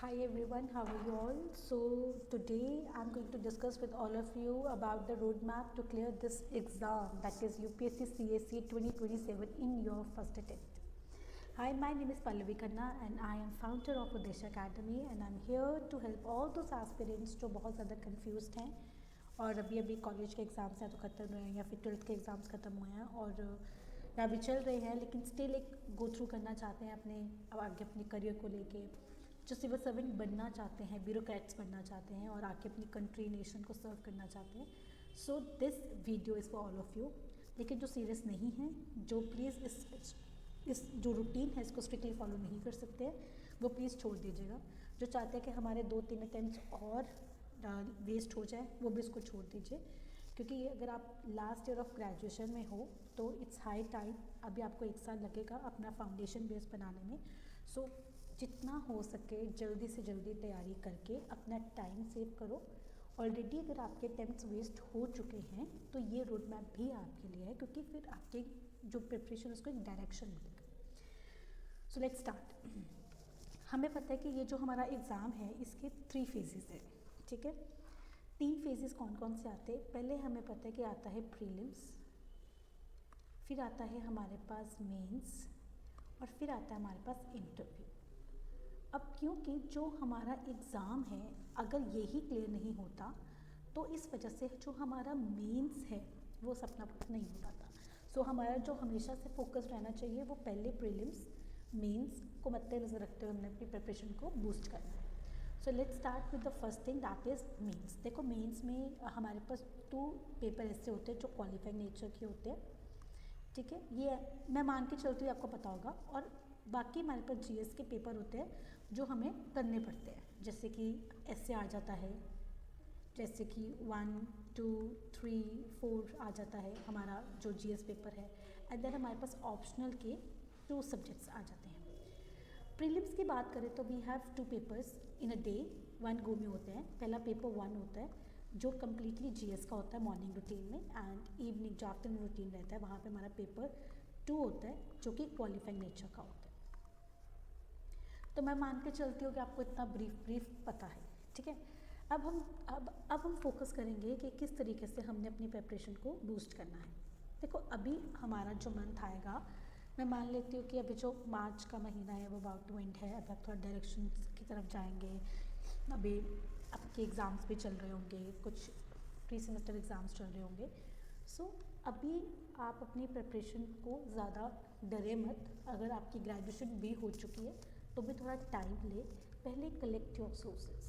Hi everyone, how are you all? So today I'm going to discuss with all of you about the roadmap to clear this exam, that is UPSC CSE 2027 in your first attempt. Hi, my name is Pallavi Khanna and I am founder of Udesh Academy and I'm here to help all those aspirants जो बहुत ज़्यादा confused हैं और अभी college के exams हैं तो ख़त्म हुए हैं या फिर ट्वेल्थ के एग्ज़ाम्स ख़त्म हुए हैं और या अभी चल रहे हैं लेकिन स्टिल एक गो थ्रू करना चाहते हैं अपने आगे अपने करियर को लेके, जो सिविल सर्वेंट बनना चाहते हैं, ब्यूरोक्रेट्स बनना चाहते हैं और आके अपनी कंट्री नेशन को सर्व करना चाहते हैं. So this video is for all of you. लेकिन जो सीरियस नहीं है, जो प्लीज़ इस जो रूटीन है इसको स्ट्रिक्टली फॉलो नहीं कर सकते हैं, वो प्लीज़ छोड़ दीजिएगा. जो चाहते हैं कि हमारे 2-3 अटेम्प्ट्स और वेस्ट हो जाए वो भी इसको छोड़ दीजिए, क्योंकि अगर आप लास्ट ईयर ऑफ ग्रेजुएशन में हो तो इट्स हाई टाइम. अभी आपको 1 साल लगेगा अपना फाउंडेशन बेस बनाने में. सो जितना हो सके जल्दी से जल्दी तैयारी करके अपना टाइम सेव करो. ऑलरेडी अगर आपके अटेम्प्ट्स वेस्ट हो चुके हैं तो ये रोड मैप भी आपके लिए है, क्योंकि फिर आपके जो प्रिपरेशन उसको एक डायरेक्शन मिलेगा. सो लेट्स स्टार्ट. हमें पता है कि ये जो हमारा एग्ज़ाम है इसके 3 फेजेस है, ठीक है. 3 फेजेस कौन कौन से आते हैं? पहले हमें पता है कि आता है प्रीलिम्स, फिर आता है हमारे पास मेंस और फिर आता है हमारे पास इंटरव्यू. अब क्योंकि जो हमारा एग्ज़ाम है अगर यही क्लियर नहीं होता तो इस वजह से जो हमारा मेंस है वो सपना पूरा नहीं हो पाता. सो हमारा जो हमेशा से फोकस रहना चाहिए वो पहले प्रीलिम्स मेंस को मद्देनज़र रखते हुए हमने अपनी प्रिपरेशन को बूस्ट करना है. So let's start with the first thing, that is mains. देखो मेंस में हमारे पास 2 पेपर ऐसे होते हैं जो क्वालिफाइंग नेचर के होते हैं, ठीक है. ये मैं मान के चलती हूँ आपको पता होगा. और बाकी हमारे पास जीएस के पेपर होते हैं जो हमें करने पड़ते हैं, जैसे कि ऐसे आ जाता है, जैसे कि 1, 2, 3, 4 आ जाता है हमारा जो जीएस पेपर है. एंड देन हमारे पास ऑप्शनल के 2 सब्जेक्ट्स आ जाते हैं. प्रीलिम्स की बात करें तो we have 2 papers in a day, 1 go में होते हैं. पहला पेपर 1 होता है जो कम्प्लीटली जीएस का होता है मॉर्निंग रूटीन में, एंड इवनिंग जो आफ्टरनून रूटीन रहता है वहाँ पे हमारा पेपर 2 होता है जो कि क्वालिफाइंग नेचर का होता है. तो मैं मान के चलती हूँ कि आपको इतना ब्रीफ पता है, ठीक है. अब हम फोकस करेंगे कि किस तरीके से हमने अपनी प्रिपरेशन को बूस्ट करना है. देखो अभी हमारा जो मंथ आएगा, मैं मान लेती हूँ कि अभी जो मार्च का महीना है वो अबाउट टू एंड है. अब आप थोड़ा डायरेक्शन की तरफ जाएंगे. अभी आपके एग्ज़ाम्स भी चल रहे होंगे, कुछ प्री सेमेस्टर एग्ज़ाम्स चल रहे होंगे. सो अभी आप अपनी प्रिपरेशन को ज़्यादा डरे मत. अगर आपकी ग्रेजुएशन भी हो चुकी है तो भी थोड़ा टाइम ले. पहले कलेक्ट योर सोर्सेज.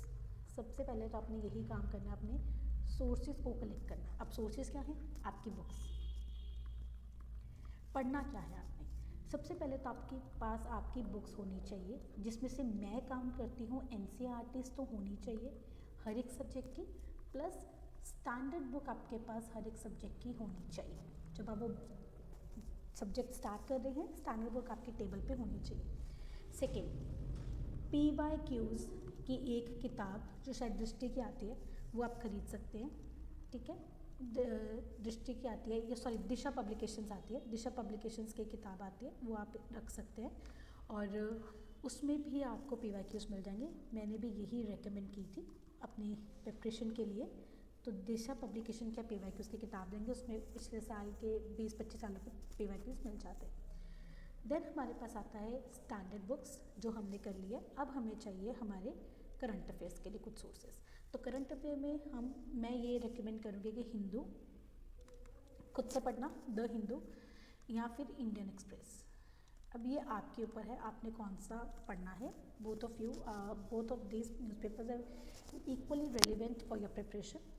सबसे पहले तो आपने यही काम करना है, अपने सोर्सेज को कलेक्ट करना. अब सोर्सेज क्या हैं? आपकी बुक्स. पढ़ना क्या है आपने? सबसे पहले तो आपके पास आपकी बुक्स होनी चाहिए, जिसमें से मैं काम करती हूँ एनसीईआरटीज़ तो होनी चाहिए हर एक सब्जेक्ट की, प्लस स्टैंडर्ड बुक आपके पास हर एक सब्जेक्ट की होनी चाहिए. जब आप वो सब्जेक्ट स्टार्ट कर रहे हैं स्टैंडर्ड बुक आपके टेबल पे होनी चाहिए. सेकेंड, PYQs की एक किताब जो शायद दृष्टि की आती है वो आप खरीद सकते हैं, ठीक है. दृष्टि की आती है, या सॉरी दिशा पब्लिकेशंस आती है, दिशा पब्लिकेशंस की किताब आती है वो आप रख सकते हैं. और उसमें भी आपको PYQs मिल जाएंगे. मैंने भी यही रेकमेंड की थी अपनी प्रिपरेशन के लिए. तो दिशा पब्लिकेशन क्या PYQs की किताब देंगे, उसमें पिछले साल के 20-25 सालों के PYQs मिल जाते हैं. देन हमारे पास आता है स्टैंडर्ड बुक्स जो हमने कर लिया. अब हमें चाहिए हमारे करंट अफेयर्स के लिए कुछ सोर्सेज. तो करंट अफेयर में मैं ये रेकमेंड करूँगी कि हिंदू खुद से पढ़ना, द हिंदू या फिर इंडियन एक्सप्रेस. अब ये आपके ऊपर है आपने कौन सा पढ़ना है. Both of these newspapers are equally relevant for your preparation.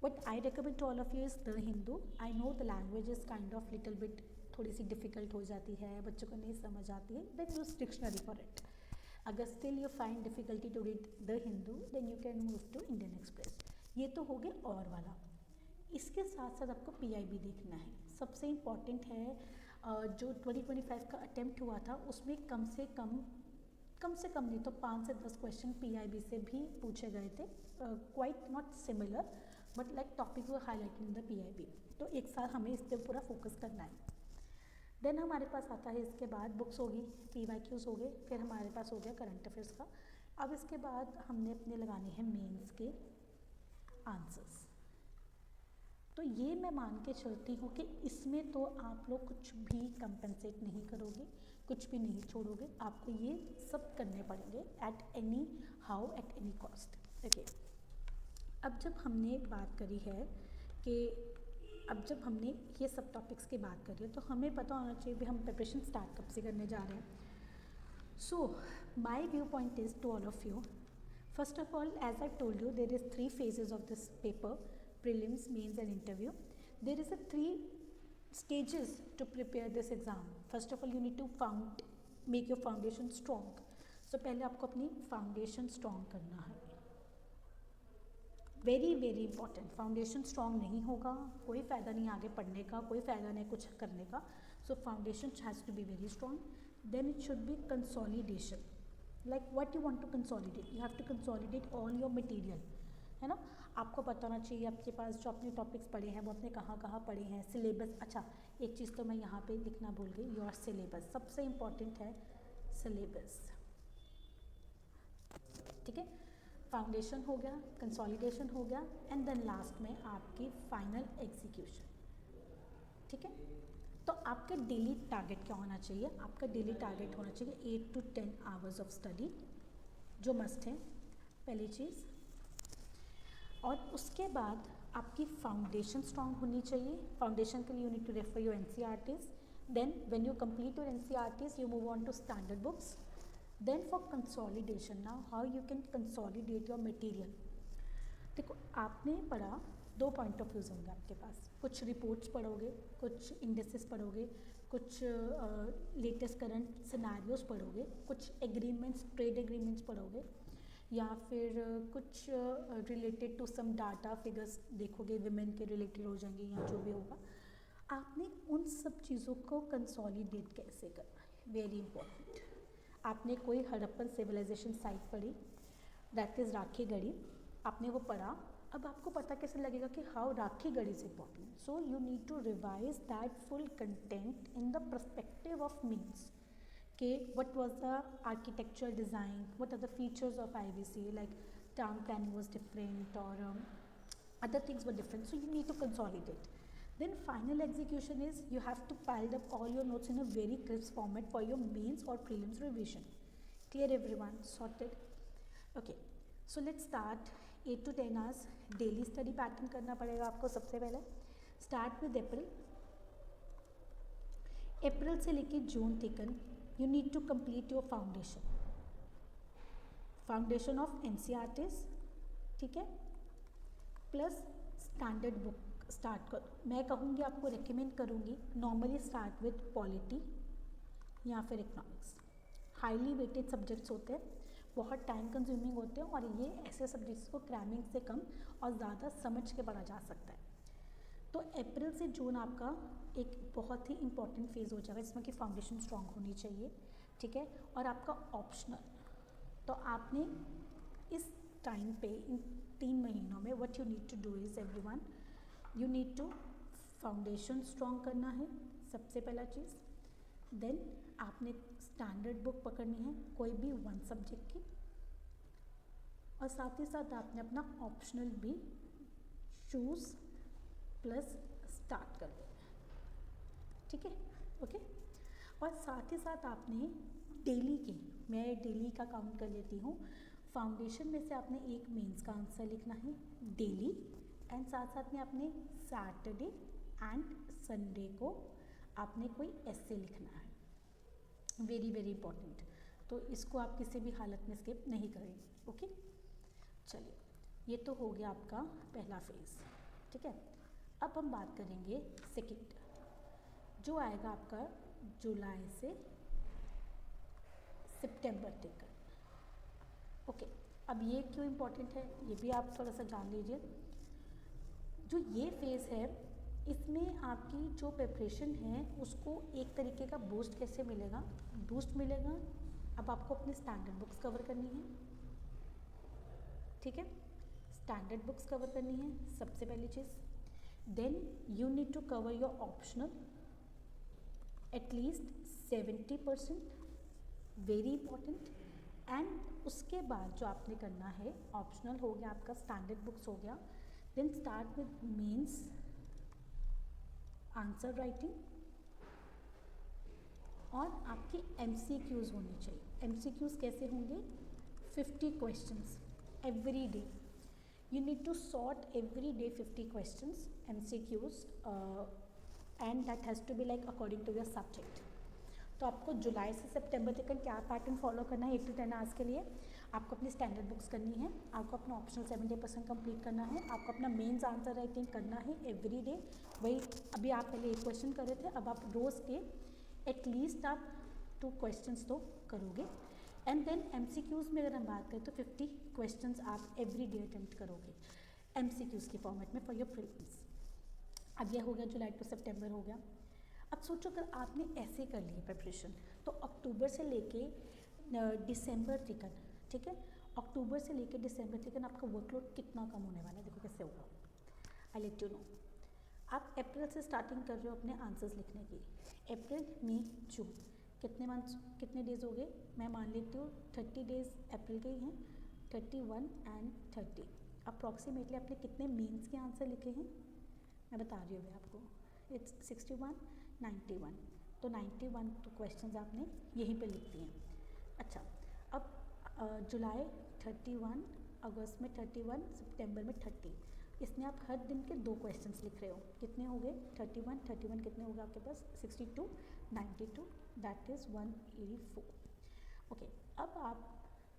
What I recommend to all of you is the Hindu. I know the language is kind of little bit थोड़ी सी डिफ़िकल्ट हो जाती है, बच्चों को नहीं समझ आती है. Then use dictionary for it. अगर still you find difficulty to read the Hindu then you can move to Indian Express. ये तो हो गया और वाला. इसके साथ साथ आपको PIB देखना है. सबसे इम्पॉर्टेंट है. जो 2025 का अटेम्प्ट हुआ था उसमें कम से कम नहीं तो 5 से 10 क्वेश्चन PIB से भी पूछे गए थे. Quite not similar but like topic वो हाईलाइटेड इन द PIB. तो एक साल हमें इस पर पूरा फोकस करना है. देन हमारे पास आता है इसके बाद बुक्स होगी, PYQs हो गए, फिर हमारे पास हो गया करंट अफेयर्स का. अब इसके बाद हमने अपने लगाने हैं मेंस के आंसर्स। तो ये मैं मान के चलती हूँ कि इसमें तो आप लोग कुछ भी कंपनसेट नहीं करोगे, कुछ भी नहीं छोड़ोगे, आपको ये सब करने पड़ेंगे at any how, at any cost. Okay, अब जब हमने बात करी है कि अब जब हमने ये सब टॉपिक्स की बात करी है तो हमें पता होना चाहिए भी हम प्रिपरेशन स्टार्ट कब से करने जा रहे हैं। So, my viewpoint is to all of you. First of all, as I told you, there is 3 phases of this paper: prelims, mains, and interview. There is a 3 stages to prepare this exam. First of all, you need to make your foundation strong. So, पहले आपको अपनी foundation strong करना है. Very very important. Foundation strong नहीं होगा, कोई फ़ायदा नहीं आगे पढ़ने का, कोई फ़ायदा नहीं कुछ करने का। So foundation has to be very strong. Then it should be consolidation, like what you want to consolidate, you have to consolidate all your material, है ना। आपको पता होना चाहिए आपके पास जो अपने टॉपिक्स पढ़े हैं वो अपने कहाँ कहाँ पढ़े हैं, सिलेबस। अच्छा, एक चीज़ तो मैं यहाँ पे लिखना भूल गई, योर सिलेबस सबसे इम्पॉर्टेंट है, सिलेबस। ठीक है, फाउंडेशन हो गया, कंसोलिडेशन हो गया, एंड देन लास्ट में आपकी फाइनल एग्जीक्यूशन। ठीक है, तो आपका डेली टारगेट क्या होना चाहिए? आपका डेली टारगेट होना चाहिए 8 to 10 आवर्स ऑफ स्टडी, जो मस्ट है पहली चीज़। और उसके बाद आपकी फाउंडेशन स्ट्रांग होनी चाहिए। फाउंडेशन के लिए you need to refer your NCERTs। Then when you complete your NCERTs you move on to standard books. Then for consolidation, now how you can consolidate your material। देखो, आपने पढ़ा, 2 point of views होंगे आपके पास। कुछ reports पढ़ोगे, कुछ indexes पढ़ोगे, कुछ लेटेस्ट करंट सिनेरियोस पढ़ोगे, कुछ एग्रीमेंट्स, ट्रेड एग्रीमेंट्स पढ़ोगे, या फिर कुछ related to some data figures देखोगे, विमेन के रिलेटेड हो जाएंगे या जो भी होगा। आपने उन सब चीज़ों को कंसोलिडेट कैसे करना है, वेरी इंपॉर्टेंट। आपने कोई हड़प्पन सिविलाइजेशन साइट पढ़ी, दैट इज़ राखी गढ़ी, आपने वो पढ़ा। अब आपको पता कैसे लगेगा कि how Rakhigarhi is important. So you need to revise that full content in the perspective of means के what was the architectural design, what are the features of IBC, like town planning was different और other things were different, so you need to consolidate. Then final execution is you have to pile up all your notes in a very crisp format for your mains or prelims revision. Clear everyone? Sorted? Okay, so let's start 8 to 10 hours daily study pattern करना पड़ेगा आपको। सबसे पहले start with April से लेके जून तक you need to complete your foundation of NCERTs, ठीक है, प्लस स्टैंडर्ड बुक स्टार्ट कर। मैं कहूँगी, आपको रेकमेंड करूँगी, नॉर्मली स्टार्ट विद पॉलिटी या फिर इकोनॉमिक्स। हाईली वेटेड सब्जेक्ट्स होते हैं, बहुत टाइम कंज्यूमिंग होते हैं, और ये ऐसे सब्जेक्ट्स को क्रैमिंग से कम और ज़्यादा समझ के पढ़ा जा सकता है। तो अप्रैल से जून आपका एक बहुत ही इंपॉर्टेंट फेज़ हो जाएगा जिसमें कि फाउंडेशन स्ट्रॉन्ग होनी चाहिए, ठीक है। और आपका ऑप्शनल, तो आपने इस टाइम पे इन 3 महीनों में what you need to do is everyone, you need to foundation strong करना है, सबसे पहला चीज़। देन आपने स्टैंडर्ड बुक पकड़नी है, कोई भी 1 सब्जेक्ट की, और साथ ही साथ आपने अपना ऑप्शनल भी चूज़ प्लस स्टार्ट कर देना है, ठीक है, ओके। और साथ ही साथ आपने डेली के, मैं डेली का काउंट कर लेती हूँ, फाउंडेशन में से आपने एक मेंस का आंसर लिखना है डेली, एंड साथ साथ में आपने सैटरडे एंड संडे को आपने कोई ऐसे लिखना है, वेरी वेरी इंपॉर्टेंट। तो इसको आप किसी भी हालत में स्किप नहीं करेंगे, ओके। चलिए, ये तो हो गया आपका पहला फेज़, ठीक है। अब हम बात करेंगे सेकंड, जो आएगा आपका जुलाई से सितंबर तक, ओके। अब ये क्यों इम्पोर्टेंट है ये भी आप थोड़ा सा जान लीजिए। जो ये फेज़ है, इसमें आपकी जो प्रिपरेशन है उसको एक तरीके का बूस्ट कैसे मिलेगा, बूस्ट मिलेगा। अब आपको अपनी स्टैंडर्ड बुक्स कवर करनी है, ठीक है, स्टैंडर्ड बुक्स कवर करनी है सबसे पहली चीज़। Then you need to cover your optional at least 70%, very important. And उसके बाद जो आपने करना है, ऑप्शनल हो गया आपका, स्टैंडर्ड बुक्स हो गया, then start with mains answer writing, और आपकी MCQs होनी चाहिए। MCQs कैसे होंगे? 50 questions every day, you need to sort every day 50 questions MCQs, and that has to be like according to your subject. तो आपको जुलाई से सितंबर तक क्या पैटर्न फॉलो करना है 8 to 10 आवर्स के लिए? आपको अपनी स्टैंडर्ड बुक्स करनी है, आपको अपना ऑप्शनल 70% कंप्लीट करना है, आपको अपना मेंस आंसर राइटिंग करना है एवरी डे। वही अभी आप पहले एक क्वेश्चन कर रहे थे, अब आप रोज़ के एटलीस्ट आप 2 क्वेश्चंस तो करोगे। एंड देन MCQs में अगर हम बात करें तो 50 क्वेश्चंस आप एवरी डे अटेम्प्ट करोगे MCQs के फॉर्मेट में फॉर योर प्रीलिम्स। अब यह हो गया जुलाई टू सितंबर हो गया। अब सोचो अगर आपने ऐसे कर ली प्रिपरेशन तो अक्टूबर से लेके दिसंबर तक, ठीक है, अक्टूबर से लेके दिसंबर तक आपका वर्कलोड कितना कम होने वाला है, देखो कैसे होगा। I let you know. आप अप्रैल से स्टार्टिंग कर रहे हो अपने आंसर्स लिखने की, अप्रैल मई जून, कितने मंथ्स, कितने डेज हो गए? मैं मान लेती हूँ 30 डेज अप्रैल के ही हैं, 31 एंड 30। अप्रॉक्सीमेटली आपने कितने मेंस के आंसर लिखे हैं मैं बता रही हूँ अभी आपको, इट्स 61, 91, तो 91 तो क्वेश्चंस आपने यहीं पे लिख दिए हैं। अच्छा, अब जुलाई 31, अगस्त में 31, सितंबर में 30, इसमें आप हर दिन के 2 क्वेश्चंस लिख रहे हो, कितने हो गए? 31, 31 कितने हो गए आपके पास? 62, 92, दैट इज़ 184। ओके, अब आप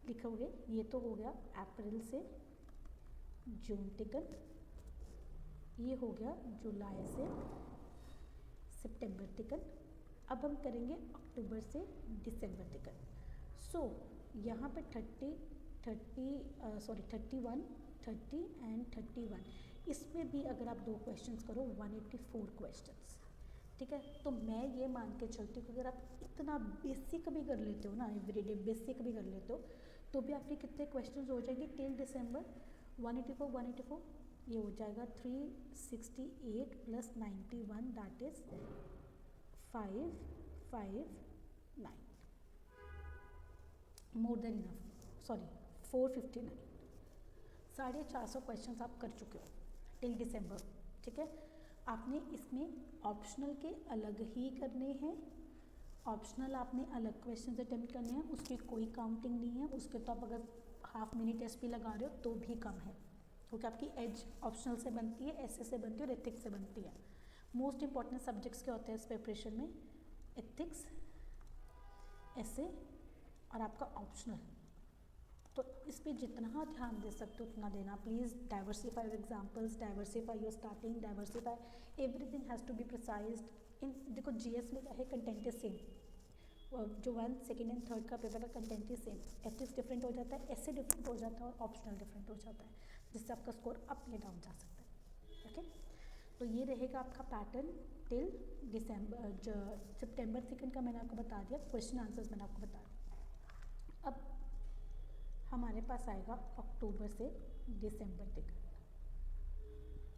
लिखोगे, ये तो हो गया अप्रैल से जून तक, ये हो गया जुलाई से सितंबर तक, अब हम करेंगे अक्टूबर से दिसंबर तक। सो यहाँ पे 31, 30 एंड 31, इसमें भी अगर आप 2 क्वेश्चंस करो 184 क्वेश्चंस, ठीक है। तो मैं ये मान के चलती हूँ कि अगर आप इतना बेसिक भी कर लेते हो ना, एवरीडे बेसिक भी कर लेते हो, तो भी आपके कितने क्वेश्चंस हो जाएंगे टिल दिसंबर? 184, ये हो जाएगा 368 plus 91, that is 559, more than enough, sorry 459, 450 questions आप कर चुके हो टिल दिसंबर, ठीक है। आपने इसमें ऑप्शनल के अलग ही करने हैं, ऑप्शनल आपने अलग क्वेश्चंस अटेम्प्ट करने हैं, उसकी कोई काउंटिंग नहीं है, उसके तो आप अगर हाफ मिनट टेस्ट भी लगा रहे हो तो भी कम है, क्योंकि आपकी एज ऑप्शनल से बनती है, एसए से बनती है और एथिक्स से बनती है। मोस्ट इंपॉर्टेंट सब्जेक्ट्स क्या होते हैं इस प्रिपरेशन में? एथिक्स, एसए और आपका ऑप्शनल। तो इस पर जितना ध्यान दे सकते हो उतना देना please. Diversify your examples, diversify your starting, diversify everything has to be precised in. देखो जीएस में क्या है, कंटेंट इज सेम, जो 1, 2 एंड 3 का पेपर का कंटेंट ही सेम, एथिक्स डिफरेंट हो जाता है, एसए डिफरेंट हो जाता है और ऑप्शनल डिफरेंट हो जाता है, जिससे आपका स्कोर अप या डाउन जा सकता है। ओके, तो ये रहेगा आपका पैटर्न टिल दिसंबर, सितंबर तक का मैंने आपको बता दिया, क्वेश्चन आंसर्स मैंने आपको बता दिया। अब हमारे पास आएगा अक्टूबर से दिसंबर तक।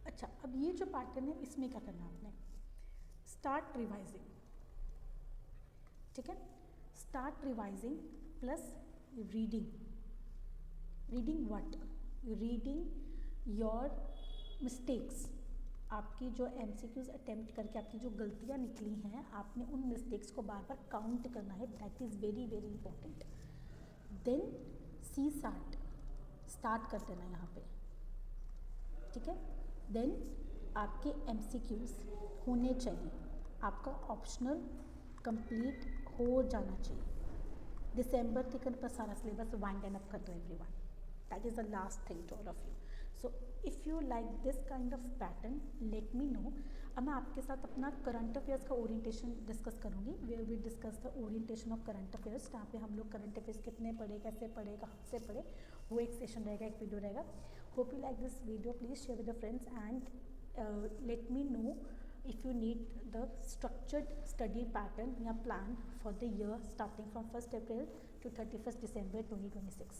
अच्छा, अब ये जो पैटर्न है इसमें क्या करना है आपने? स्टार्ट रिवाइजिंग, ठीक है, start revising plus reading. Reading what? Reading your mistakes. आपकी जो MCQs अटेम्प्ट करके आपकी जो गलतियाँ निकली हैं, आपने उन मिस्टेक्स को बार बार काउंट करना है, that is very very important. Then CSAT start कर देना यहाँ पे, ठीक है। देन आपके MCQs होने चाहिए, आपका ऑप्शनल कंप्लीट हो जाना चाहिए। दिसंबर तक पर सारा सिलेबस वाइंड एंड अप कर दो everyone, that is the last thing to all of you. So if you like this kind of pattern let me know. अब मैं आपके साथ अपना करंट अफेयर्स का ओरिएंटेशन डिस्कस करूँगी, where we discuss the orientation of current affairs, जहाँ पे हम लोग करंट अफेयर्स कितने पढ़े, कैसे पढ़े, कहाँ से पढ़े, वो एक सेशन रहेगा, एक वीडियो रहेगा। Hope you like this video, please share with your friends and let me no if you need the structured study pattern या plan for the year starting from 1st April to 31st December 2026.